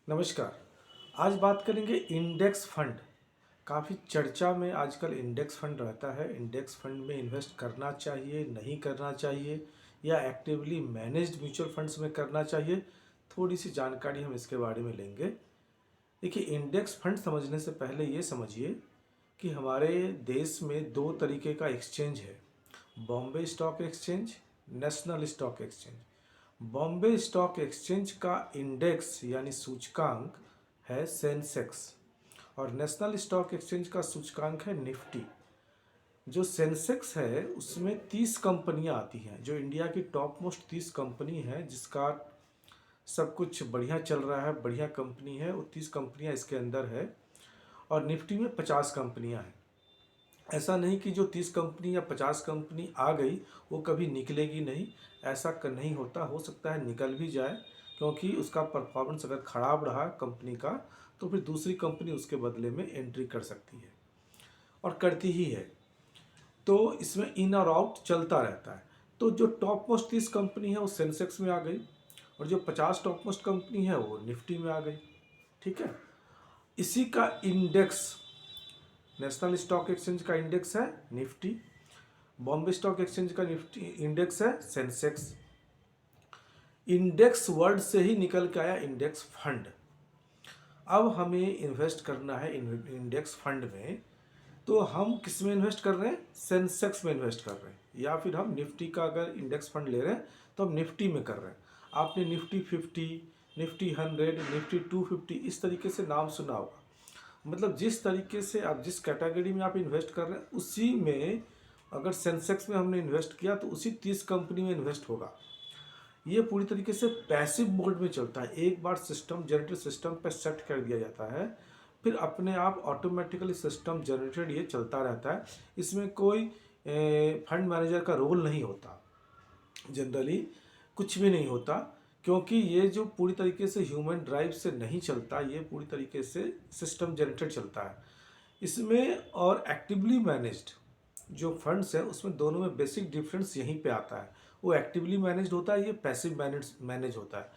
नमस्कार। आज बात करेंगे इंडेक्स फंड। काफ़ी चर्चा में आजकल इंडेक्स फंड रहता है। इंडेक्स फंड में इन्वेस्ट करना चाहिए, नहीं करना चाहिए, या एक्टिवली मैनेज्ड म्यूचुअल फंड्स में करना चाहिए। थोड़ी सी जानकारी हम इसके बारे में लेंगे। देखिए, इंडेक्स फंड समझने से पहले ये समझिए कि हमारे देश में दो तरीके का एक्सचेंज है। Bombay stock exchange, national stock exchange. Bombay stock exchange का इंडेक्स यानी सूचकांक है सेंसेक्स, और नेशनल स्टॉक एक्सचेंज का सूचकांक है निफ्टी। जो सेंसेक्स है उसमें 30 कंपनियां आती हैं, जो इंडिया की टॉप मोस्ट 30 कंपनी है, जिसका सब कुछ बढ़िया चल रहा है, बढ़िया कंपनी है, वो 30 कंपनियां इसके अंदर है। और निफ्टी में 50 कंपनियां हैं। ऐसा नहीं कि जो 30 कंपनी या 50 कंपनी आ गई वो कभी निकलेगी नहीं। ऐसा नहीं होता, हो सकता है निकल भी जाए, क्योंकि उसका परफॉर्मेंस अगर ख़राब रहा कंपनी का तो फिर दूसरी कंपनी उसके बदले में एंट्री कर सकती है, और करती ही है। तो इसमें इन और आउट चलता रहता है। तो जो टॉप मोस्ट 30 कंपनी है वो सेंसेक्स में आ गई, और जो 50 टॉप मोस्ट कंपनी है वो निफ्टी में आ गई। ठीक है। इसी का इंडेक्स, नेशनल स्टॉक एक्सचेंज का इंडेक्स है निफ्टी, बॉम्बे स्टॉक एक्सचेंज का निफ्टी इंडेक्स है सेंसेक्स। इंडेक्स वर्ड से ही निकल के आया इंडेक्स फंड। अब हमें इन्वेस्ट करना है इंडेक्स फंड में, तो हम किस में इन्वेस्ट कर रहे हैं? सेंसेक्स में इन्वेस्ट कर रहे हैं, या फिर हम निफ्टी का अगर इंडेक्स फंड ले रहे हैं तो हम निफ्टी में कर रहे हैं। आपने निफ्टी 50, निफ्टी 100, निफ्टी 250 इस तरीके से नाम सुना होगा। मतलब जिस तरीके से आप जिस कैटेगरी में आप इन्वेस्ट कर रहे हैं उसी में, अगर सेंसेक्स में हमने इन्वेस्ट किया तो उसी 30 कंपनी में इन्वेस्ट होगा। ये पूरी तरीके से पैसिव मोड में चलता है। एक बार सिस्टम जनरेटेड सिस्टम पर सेट कर दिया जाता है, फिर अपने आप ऑटोमेटिकली सिस्टम जनरेटेड ये चलता रहता है। इसमें कोई फंड मैनेजर का रोल नहीं होता, जनरली कुछ भी नहीं होता, क्योंकि ये जो पूरी तरीके से ह्यूमन ड्राइव से नहीं चलता, ये पूरी तरीके से सिस्टम जनरेटेड चलता है। इसमें और एक्टिवली मैनेज्ड जो फंड्स है उसमें दोनों में बेसिक डिफरेंस यहीं पे आता है। वो एक्टिवली मैनेज्ड होता है, ये पैसिव मैनेज होता है,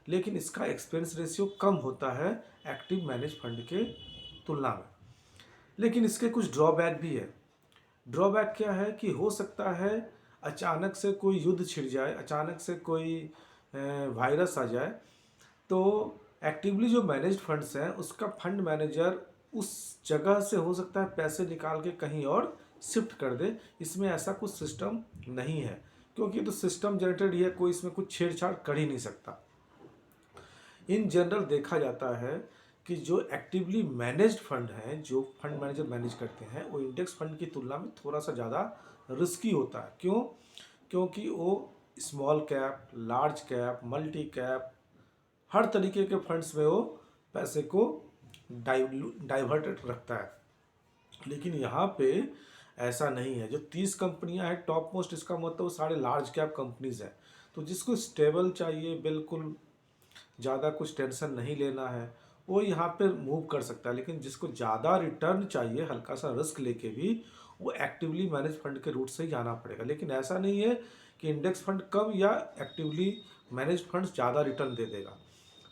लेकिन इसका एक्सपेंस रेशियो कम होता है एक्टिव मैनेज फंड के तुलना में। लेकिन इसके कुछ ड्रॉबैक भी है। ड्रॉबैक क्या है कि हो सकता है अचानक से कोई युद्ध छिड़ जाए, अचानक से कोई वायरस आ जाए, तो एक्टिवली जो मैनेज्ड फंड्स हैं उसका फंड मैनेजर उस जगह से हो सकता है पैसे निकाल के कहीं और शिफ्ट कर दे। इसमें ऐसा कुछ सिस्टम नहीं है, क्योंकि तो सिस्टम जनरेटेड ही है, कोई इसमें कुछ छेड़छाड़ कर ही नहीं सकता। इन जनरल देखा जाता है कि जो एक्टिवली मैनेज्ड फंड हैं, जो फंड मैनेजर मैनेज करते हैं, वो इंडेक्स फंड की तुलना में थोड़ा सा ज़्यादा रिस्की होता है। क्यों? क्योंकि वो small cap, large cap, multi cap, हर तरीके के फंड्स में वो पैसे को डाइवर्टेड रखता है। लेकिन यहाँ पे ऐसा नहीं है। जो 30 कंपनियां हैं टॉप मोस्ट, इसका मतलब सारे लार्ज कैप कंपनीज हैं। तो जिसको स्टेबल चाहिए, बिल्कुल ज़्यादा कुछ टेंशन नहीं लेना है, वो यहाँ पे मूव कर सकता है। लेकिन जिसको ज़्यादा रिटर्न चाहिए, हल्का सा रिस्क लेके भी, वो एक्टिवली मैनेज फंड के रूट से ही जाना पड़ेगा। लेकिन ऐसा नहीं है कि इंडेक्स फंड कम या एक्टिवली मैनेज फंड ज़्यादा रिटर्न दे देगा।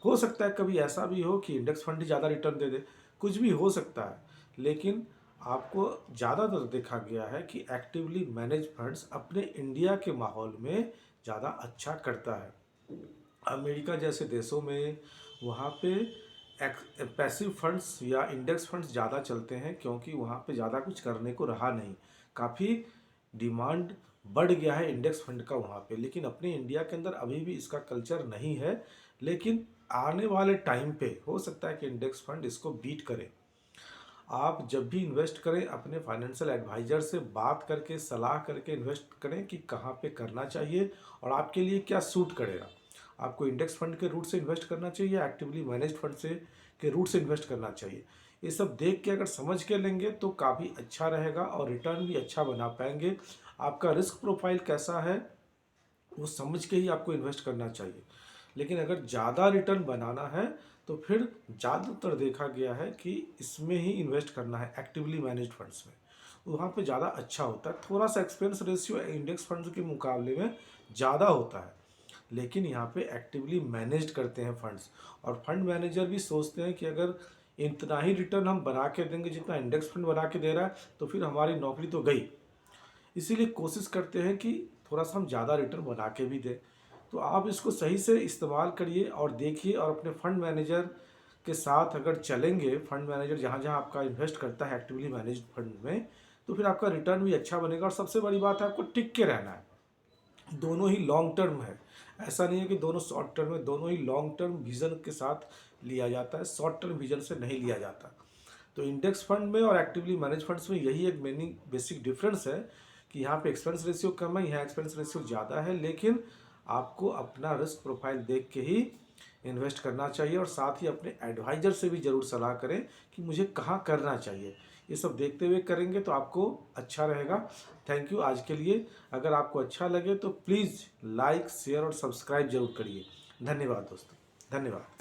हो सकता है कभी ऐसा भी हो कि इंडेक्स फंड ही ज़्यादा रिटर्न दे दे, कुछ भी हो सकता है। लेकिन आपको ज़्यादातर देखा गया है कि एक्टिवली मैनेज फंड्स अपने इंडिया के माहौल में ज़्यादा अच्छा करता है। अमेरिका जैसे देशों में वहाँ पे पैसिव फंड्स या इंडेक्स फंड्स ज़्यादा चलते हैं, क्योंकि वहाँ पे ज़्यादा कुछ करने को रहा नहीं। काफ़ी डिमांड बढ़ गया है इंडेक्स फंड का वहाँ पे। लेकिन अपने इंडिया के अंदर अभी भी इसका कल्चर नहीं है। लेकिन आने वाले टाइम पे हो सकता है कि इंडेक्स फंड इसको बीट करे। आप जब भी इन्वेस्ट करें अपने फाइनेंशियल एडवाइज़र से बात करके, सलाह करके इन्वेस्ट करें कि कहाँ पे करना चाहिए और आपके लिए क्या सूट करेगा। आपको इंडेक्स फंड के रूट से इन्वेस्ट करना चाहिए या एक्टिवली मैनेज्ड फंड से के रूट से इन्वेस्ट करना चाहिए। ये सब देख के अगर समझ के लेंगे तो काफ़ी अच्छा रहेगा, और रिटर्न भी अच्छा बना पाएंगे। आपका रिस्क प्रोफाइल कैसा है वो समझ के ही आपको इन्वेस्ट करना चाहिए। लेकिन अगर ज़्यादा रिटर्न बनाना है तो फिर ज़्यादातर देखा गया है कि इसमें ही इन्वेस्ट करना है, एक्टिवली मैनेज्ड फंड्स में। वहाँ पे ज़्यादा अच्छा होता है। थोड़ा सा एक्सपेंस रेशियो इंडेक्स फंड्स के मुकाबले में ज़्यादा होता है, लेकिन यहाँ पे एक्टिवली मैनेज्ड करते हैं फंड्स। और फंड मैनेजर भी सोचते हैं कि अगर इतना ही रिटर्न हम बना के देंगे जितना इंडेक्स फंड बना के दे रहा है तो फिर हमारी नौकरी तो गई। इसीलिए कोशिश करते हैं कि थोड़ा सा हम ज़्यादा रिटर्न बना के भी दें। तो आप इसको सही से इस्तेमाल करिए और देखिए, और अपने फंड मैनेजर के साथ अगर चलेंगे, फंड मैनेजर जहाँ जहाँ आपका इन्वेस्ट करता है एक्टिवली मैनेज्ड फंड में, तो फिर आपका रिटर्न भी अच्छा बनेगा। और सबसे बड़ी बात है, आपको टिक के रहना है। दोनों ही लॉन्ग टर्म है, ऐसा नहीं है कि दोनों शॉर्ट टर्म है, दोनों ही लॉन्ग टर्म विजन के साथ लिया जाता है, शॉर्ट टर्म विजन से नहीं लिया जाता। तो इंडेक्स फंड में और एक्टिवली मैनेज फंड्स में यही एक मेनिंग बेसिक डिफरेंस है कि यहाँ पे एक्सपेंस रेशियो कम है, यहाँ एक्सपेंस रेशियो ज़्यादा है। लेकिन आपको अपना रिस्क प्रोफाइल देख के ही इन्वेस्ट करना चाहिए, और साथ ही अपने एडवाइजर से भी ज़रूर सलाह करें कि मुझे कहाँ करना चाहिए। ये सब देखते हुए करेंगे तो आपको अच्छा रहेगा। थैंक यू आज के लिए। अगर आपको अच्छा लगे तो प्लीज़ लाइक, शेयर और सब्सक्राइब जरूर करिए। धन्यवाद दोस्तों, धन्यवाद।